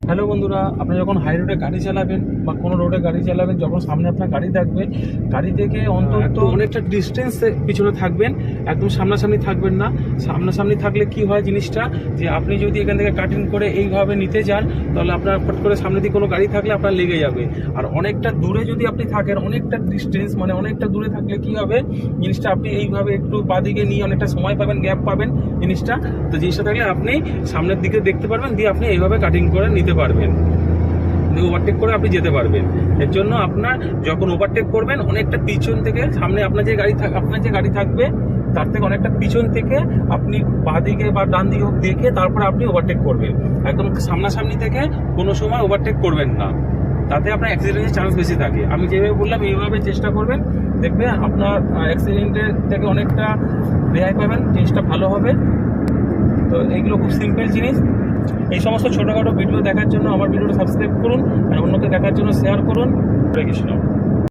Hello বন্ধুরা, আপনি যখন হাই রোডে গাড়ি চালাবেন বা কোনো রোডে গাড়ি চালাবেন, যখন সামনে আপনার গাড়ি থাকবে, গাড়ি থেকে অন্তত অনেকটা ডিস্টেন্স পিছনে থাকবেন, একদম সামনাসামনি থাকবেন না। সামনাসামনি থাকলে কি হয় জিনিসটা, যে আপনি যদি এখান থেকে কাটিং করে এইভাবে নিতে যান, তাহলে আপনার ফট করে সামনে দিকে কোনো গাড়ি থাকলে আপনার লেগে যাবে। আর অনেকটা দূরে যদি আপনি থাকেন, অনেকটা ডিস্টেন্স মানে অনেকটা দূরে থাকলে কি হবে জিনিসটা, আপনি এইভাবে একটু বাদিকে নিয়ে অনেকটা সময় পাবেন, গ্যাপ পাবেন জিনিসটা। তো জিনিসটা থাকলে আপনি সামনের দিকে দেখতে পারবেন, দিয়ে আপনি এইভাবে কাটিং করে নিতে পারবেন, ওভারটেক করে আপনি যেতে পারবেন। এর জন্য আপনার যখন ওভারটেক করবেন, অনেকটা পিছন থেকে, সামনে আপনার যে গাড়ি থাকবে তার থেকে অনেকটা পিছন থেকে আপনি বাঁদিকে বা ডান দিকে দেখে তারপরে আপনি ওভারটেক করবেন। একদম সামনাসামনি থেকে কোনো সময় ওভারটেক করবেন না, তাতে আপনার অ্যাক্সিডেন্টের চান্স বেশি থাকে। আমি যেভাবে বললাম এইভাবে চেষ্টা করবেন, দেখবেন আপনার অ্যাক্সিডেন্টের থেকে অনেকটা রেহাই পাবেন, জিনিসটা ভালো হবে। তো এইগুলো খুব সিম্পল জিনিস। এই সমস্ত ছোটোখাটো ভিডিও দেখার জন্য আমার ভিডিওটা সাবস্ক্রাইব করুন, আর অন্যকে দেখার জন্য শেয়ার করুন। হরে কৃষ্ণ।